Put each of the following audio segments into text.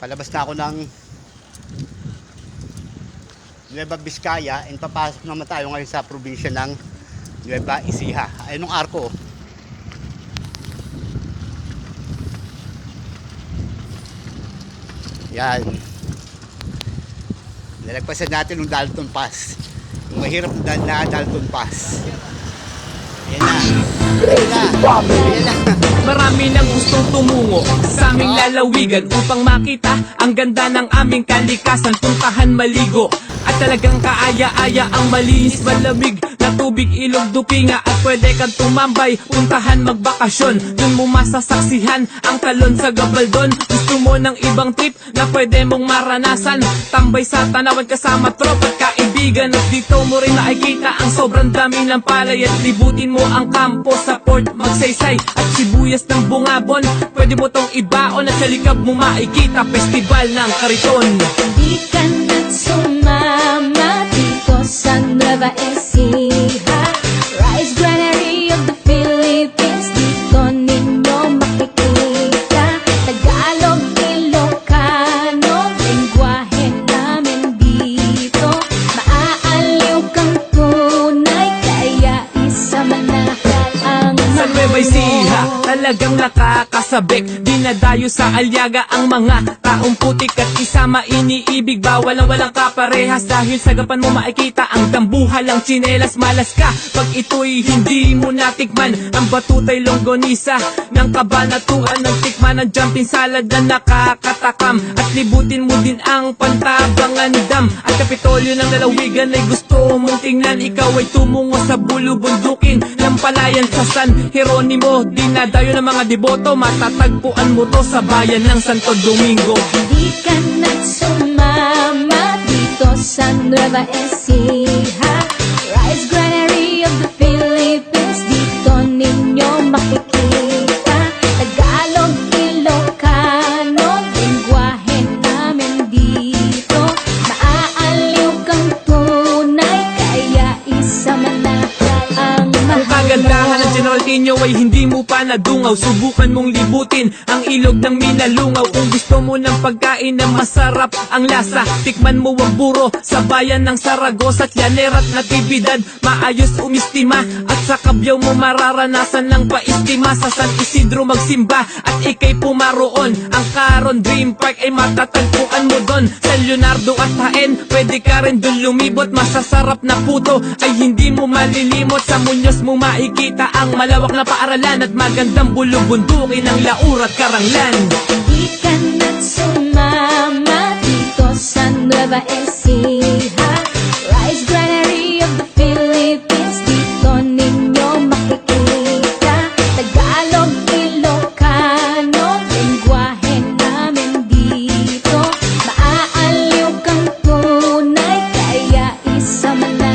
Palabas na ako ng Nueva Vizcaya and papasok naman tayo ngayon sa probinsya ng Nueva Ecija. Ayun yung arko. Yan. Nalagpasan natin yung Dalton Pass. Yung mahirap na Dalton Pass. Yan na. Yan na. Yan na. Marami nang gustong tumungo sa aming lalawigan upang makita ang ganda ng aming kalikasan. Puntahan maligo at talagang kaaya-aya ang malinis malamig na tubig, ilog, dupinga at pwede kang tumambay. Puntahan magbakasyon, dun mo masasaksihan ang talon sa Gabaldon. Gusto mo ng ibang trip na pwede mong maranasan, tambay sa tanawan kasama tropa at kaibigan. At dito mo rin nakikita ang sobrang dami ng palay at libutin mo ang kampo sa Port Magsaysay at sibuyas ng bungabon. Pwede mo tong ibaon at sa likab mo makikita festival ng Kariton. Di ka na sumama dito sa Nueva Ecija, Rice Granary of the Philippines. Dito ninyo makikita Tagalog, Ilocano, lengguwahe namin dito. Maaaliw kang tunay, kaya isama na ang Sa Nueva Ecija, talagang nakakasabik. Dinadayo sa Aliaga ang mga taong putik at isama iniibig. Bawal ang walang kaparehas dahil sa gapan mo makikita ang dambuhalang tsinelas. Malas ka pag ito'y hindi mo natikman ang batutay longganisa ng Kabanatuan, ng tikman ng jumping salad na nakakatakam. At libutin mo din ang Pantabangan Dam at Kapitolyo ng lalawigan ay gusto mong tingnan. Ikaw ay tumungo sa bulubundukin ng palayan sa San Jeronimo. Dinadayo ng mga deboto, matatagpuan mo to sa bayan ng Santo Domingo. Di ka na sumama dito sa Nueva Ecija, Rice Granary of the Philippines. Dito ninyo makikita Tagalog, Ilocano, lengguwahe namin dito. Maaaliw kang tunay, kaya isama na ang Kung kagandahan ng General Tino ay hindi mo pa nadungaw, subukan mong libutin ang ilog ng Minalungaw. Kung gusto mo ng pagkain na masarap ang lasa, tikman mo ang buro sa bayan ng Saragosa at Llanera at Natividad. Maayos umistima at sa Cabiao mo mararanasan ng paistima. Sa San Isidro magsimba at ikay pumaroon. Ang Caron Dream Park ay matatagpuan mo doon. Sa Leonardo at Jaén pwede ka rin doon lumibot. Masasarap na puto ay hindi mo malilimot. Sa Muñoz mo makikita ang malawak na paaralan at magandang bulubundukin ng Laur at Caranglan. Di ka na sumama dito sa Nueva Ecija, Rice Granary of the Philippines. Dito ninyo makikita Tagalog, Ilocano, lengguwahe namin dito. Maaaliw kang tunay, kaya isama na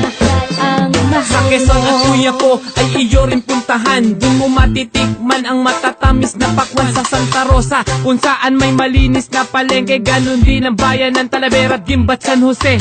ang Sa mahal Quezon at mo. kuya ko ay iyo rin puntahan. Doon mo matitikman ang matatamis na pakwan. Sa Santa Rosa kung saan may malinis na palengke, ganun din ang bayan ng Talavera at Gimbat, San Jose.